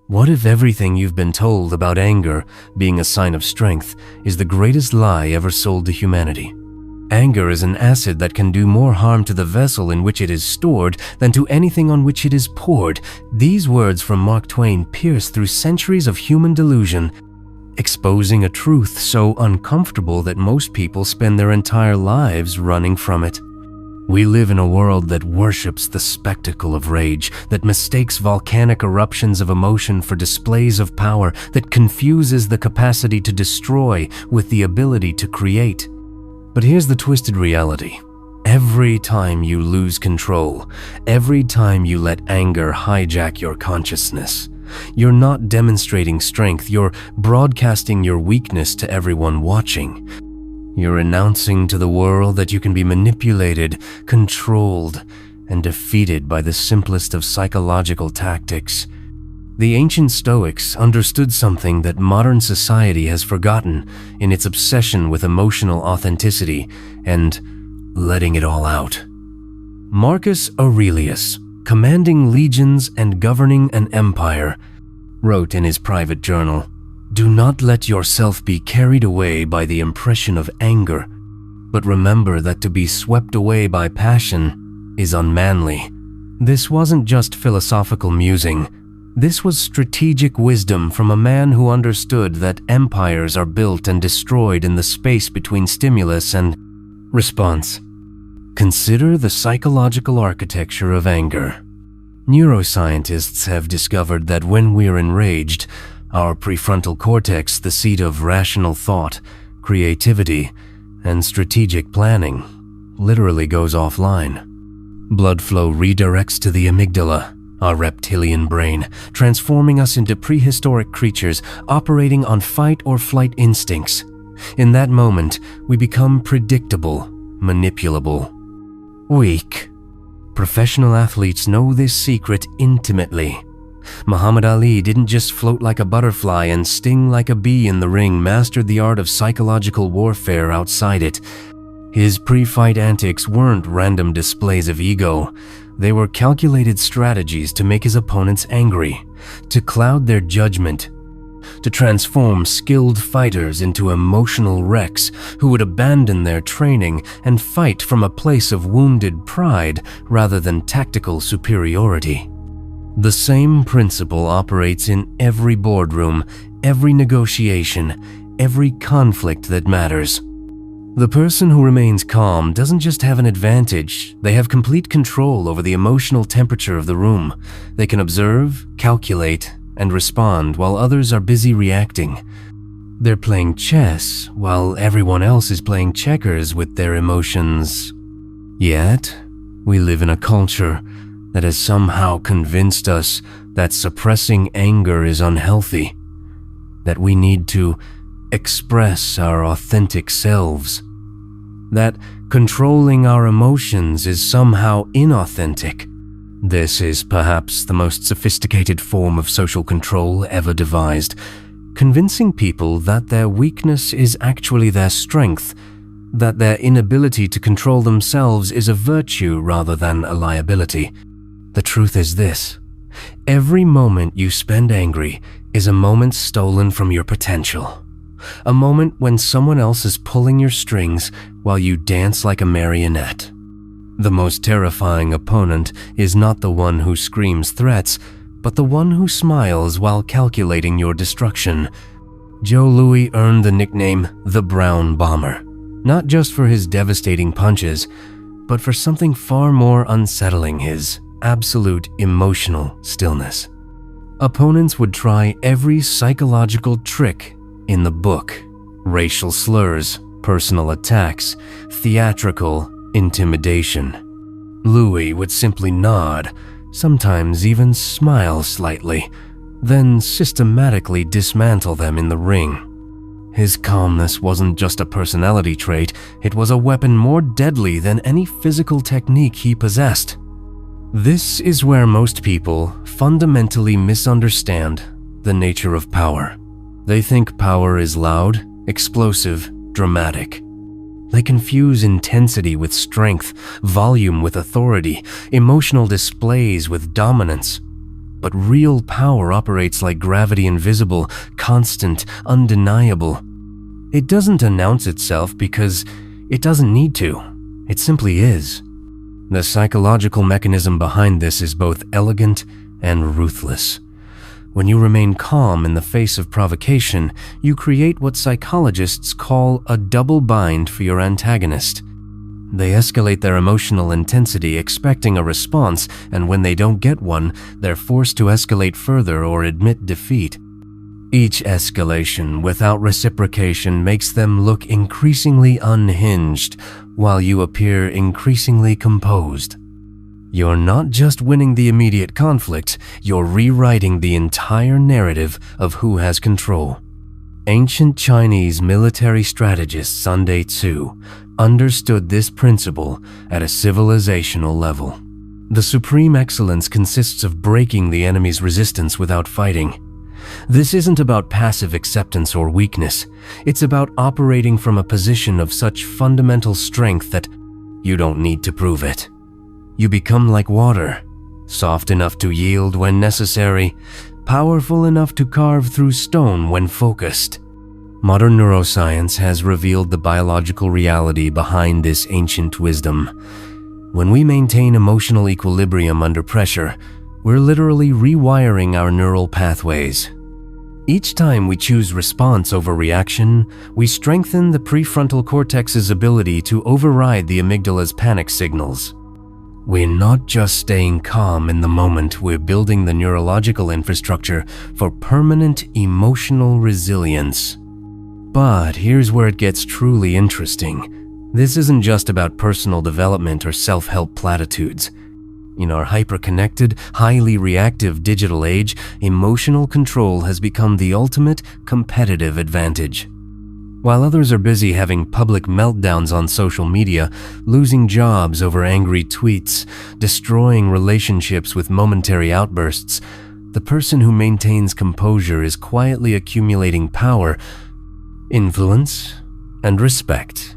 What if everything you've been told about anger being a sign of strength is the greatest lie ever sold to humanity? Anger is an acid that can do more harm to the vessel in which it is stored than to anything on which it is poured. These words from Mark Twain pierce through centuries of human delusion, exposing a truth so uncomfortable that most people spend their entire lives running from it. We live in a world that worships the spectacle of rage, that mistakes volcanic eruptions of emotion for displays of power, that confuses the capacity to destroy with the ability to create. But here's the twisted reality. Every time you lose control, every time you let anger hijack your consciousness, you're not demonstrating strength, you're broadcasting your weakness to everyone watching. You're announcing to the world that you can be manipulated, controlled, and defeated by the simplest of psychological tactics. The ancient Stoics understood something that modern society has forgotten in its obsession with emotional authenticity and letting it all out. Marcus Aurelius, commanding legions and governing an empire, wrote in his private journal, "Do not let yourself be carried away by the impression of anger, but remember that to be swept away by passion is unmanly." This wasn't just philosophical musing. This was strategic wisdom from a man who understood that empires are built and destroyed in the space between stimulus and response. Consider the psychological architecture of anger. Neuroscientists have discovered that when we're enraged, our prefrontal cortex, the seat of rational thought, creativity, and strategic planning, literally goes offline. Blood flow redirects to the amygdala, our reptilian brain, transforming us into prehistoric creatures operating on fight or flight instincts. In that moment, we become predictable, manipulable, weak. Professional athletes know this secret intimately. Muhammad Ali didn't just float like a butterfly and sting like a bee in the ring, mastered the art of psychological warfare outside it. His pre-fight antics weren't random displays of ego. They were calculated strategies to make his opponents angry, to cloud their judgment, to transform skilled fighters into emotional wrecks who would abandon their training and fight from a place of wounded pride rather than tactical superiority. The same principle operates in every boardroom, every negotiation, every conflict that matters. The person who remains calm doesn't just have an advantage, they have complete control over the emotional temperature of the room. They can observe, calculate, and respond while others are busy reacting. They're playing chess while everyone else is playing checkers with their emotions. Yet, we live in a culture that has somehow convinced us that suppressing anger is unhealthy, that we need to express our authentic selves, that controlling our emotions is somehow inauthentic. This is perhaps the most sophisticated form of social control ever devised, convincing people that their weakness is actually their strength, that their inability to control themselves is a virtue rather than a liability. The truth is this: every moment you spend angry is a moment stolen from your potential. A moment when someone else is pulling your strings while you dance like a marionette. The most terrifying opponent is not the one who screams threats, but the one who smiles while calculating your destruction. Joe Louis earned the nickname the Brown Bomber, not just for his devastating punches, but for something far more unsettling: his absolute emotional stillness. Opponents would try every psychological trick in the book: racial slurs, personal attacks, theatrical intimidation. Louis would simply nod, sometimes even smile slightly, then systematically dismantle them in the ring. His calmness wasn't just a personality trait, it was a weapon more deadly than any physical technique he possessed. This is where most people fundamentally misunderstand the nature of power. They think power is loud, explosive, dramatic. They confuse intensity with strength, volume with authority, emotional displays with dominance. but real power operates like gravity, invisible, constant, undeniable. It doesn't announce itself because it doesn't need to. It simply is. The psychological mechanism behind this is both elegant and ruthless. When you remain calm in the face of provocation, you create what psychologists call a double bind for your antagonist. They escalate their emotional intensity expecting a response, and when they don't get one, they're forced to escalate further or admit defeat. Each escalation without reciprocation makes them look increasingly unhinged, while you appear increasingly composed. You're not just winning the immediate conflict, you're rewriting the entire narrative of who has control. Ancient Chinese military strategist Sun Tzu understood this principle at a civilizational level. The supreme excellence consists of breaking the enemy's resistance without fighting. This isn't about passive acceptance or weakness. It's about operating from a position of such fundamental strength that you don't need to prove it. You become like water, soft enough to yield when necessary, powerful enough to carve through stone when focused. Modern neuroscience has revealed the biological reality behind this ancient wisdom. When we maintain emotional equilibrium under pressure, we're literally rewiring our neural pathways. Each time we choose response over reaction, we strengthen the prefrontal cortex's ability to override the amygdala's panic signals. We're not just staying calm in the moment, we're building the neurological infrastructure for permanent emotional resilience. But here's where it gets truly interesting. This isn't just about personal development or self-help platitudes. In our hyper-connected, highly reactive digital age, emotional control has become the ultimate competitive advantage. While others are busy having public meltdowns on social media, losing jobs over angry tweets, destroying relationships with momentary outbursts, the person who maintains composure is quietly accumulating power, influence, and respect.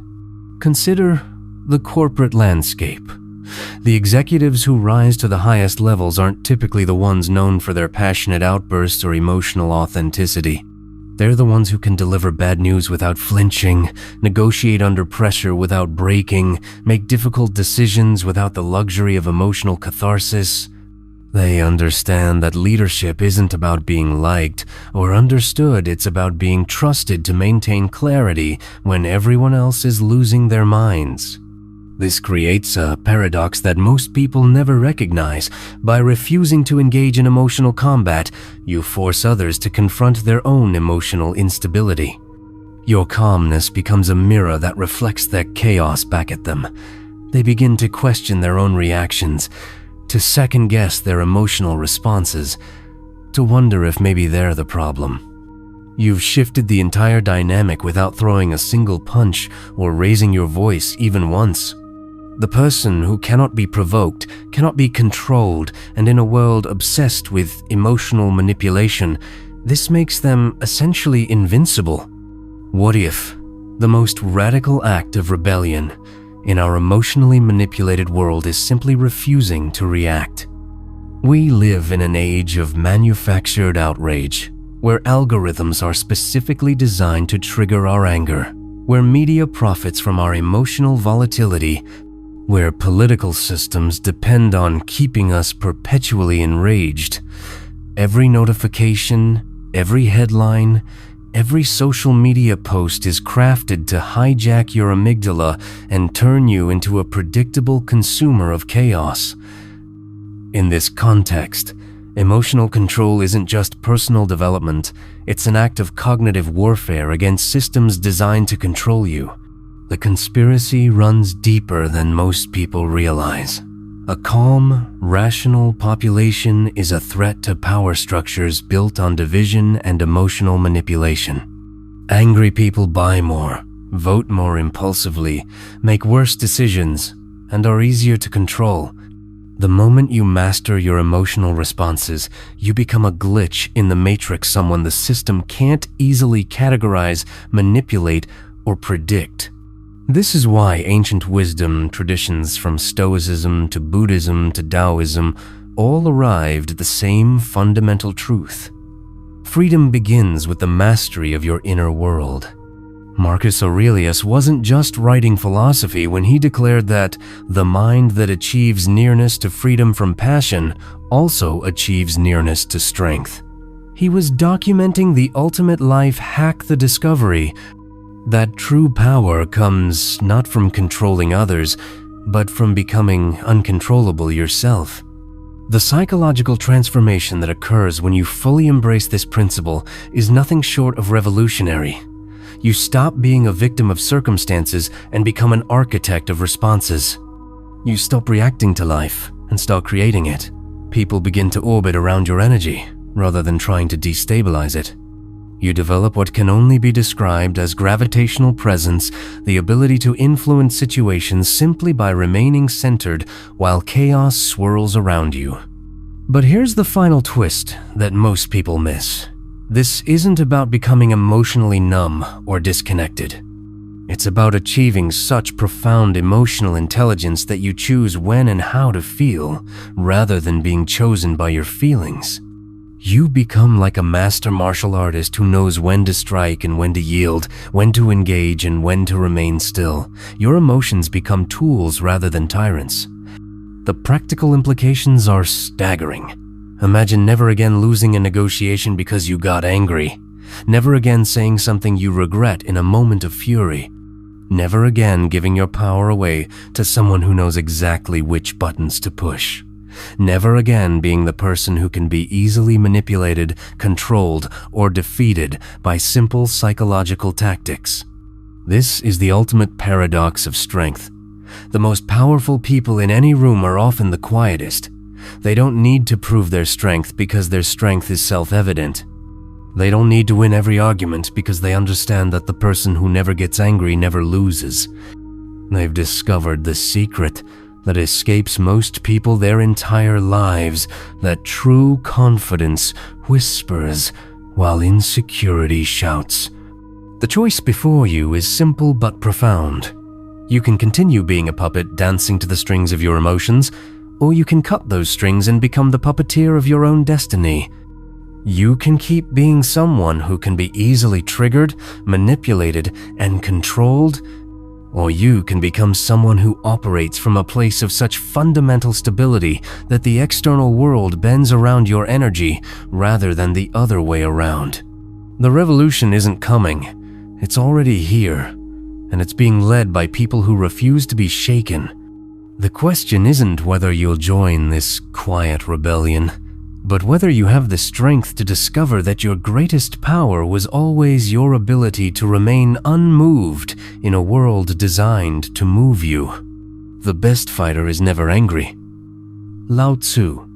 Consider the corporate landscape. The executives who rise to the highest levels aren't typically the ones known for their passionate outbursts or emotional authenticity. They're the ones who can deliver bad news without flinching, negotiate under pressure without breaking, make difficult decisions without the luxury of emotional catharsis. They understand that leadership isn't about being liked or understood, it's about being trusted to maintain clarity when everyone else is losing their minds. This creates a paradox that most people never recognize. By refusing to engage in emotional combat, you force others to confront their own emotional instability. Your calmness becomes a mirror that reflects their chaos back at them. They begin to question their own reactions, to second-guess their emotional responses, to wonder if maybe they're the problem. You've shifted the entire dynamic without throwing a single punch or raising your voice even once. The person who cannot be provoked, cannot be controlled, and in a world obsessed with emotional manipulation, this makes them essentially invincible. What if the most radical act of rebellion in our emotionally manipulated world is simply refusing to react? We live in an age of manufactured outrage, where algorithms are specifically designed to trigger our anger, where media profits from our emotional volatility, where political systems depend on keeping us perpetually enraged. Every notification, every headline, every social media post is crafted to hijack your amygdala and turn you into a predictable consumer of chaos. In this context, emotional control isn't just personal development, it's an act of cognitive warfare against systems designed to control you. The conspiracy runs deeper than most people realize. A calm, rational population is a threat to power structures built on division and emotional manipulation. Angry people buy more, vote more impulsively, make worse decisions, and are easier to control. The moment you master your emotional responses, you become a glitch in the matrix, someone the system can't easily categorize, manipulate, or predict. This is why ancient wisdom traditions from Stoicism to Buddhism to Taoism all arrived at the same fundamental truth. Freedom begins with the mastery of your inner world. Marcus Aurelius wasn't just writing philosophy when he declared that the mind that achieves nearness to freedom from passion also achieves nearness to strength. He was documenting the ultimate life hack, the discovery that true power comes not from controlling others, but from becoming uncontrollable yourself. The psychological transformation that occurs when you fully embrace this principle is nothing short of revolutionary. You stop being a victim of circumstances and become an architect of responses. You stop reacting to life and start creating it. People begin to orbit around your energy rather than trying to destabilize it. You develop what can only be described as gravitational presence, the ability to influence situations simply by remaining centered while chaos swirls around you. But here's the final twist that most people miss. This isn't about becoming emotionally numb or disconnected. It's about achieving such profound emotional intelligence that you choose when and how to feel, rather than being chosen by your feelings. You become like a master martial artist who knows when to strike and when to yield, when to engage and when to remain still. Your emotions become tools rather than tyrants. The practical implications are staggering. Imagine never again losing a negotiation because you got angry. Never again saying something you regret in a moment of fury. Never again giving your power away to someone who knows exactly which buttons to push. Never again being the person who can be easily manipulated, controlled, or defeated by simple psychological tactics. This is the ultimate paradox of strength. The most powerful people in any room are often the quietest. They don't need to prove their strength because their strength is self-evident. They don't need to win every argument because they understand that the person who never gets angry never loses. They've discovered the secret that escapes most people their entire lives, that true confidence whispers while insecurity shouts. The choice before you is simple but profound. You can continue being a puppet dancing to the strings of your emotions, or you can cut those strings and become the puppeteer of your own destiny. You can keep being someone who can be easily triggered, manipulated, and controlled, or you can become someone who operates from a place of such fundamental stability that the external world bends around your energy rather than the other way around. The revolution isn't coming, it's already here, and it's being led by people who refuse to be shaken. The question isn't whether you'll join this quiet rebellion, but whether you have the strength to discover that your greatest power was always your ability to remain unmoved in a world designed to move you. The best fighter is never angry. Lao Tzu.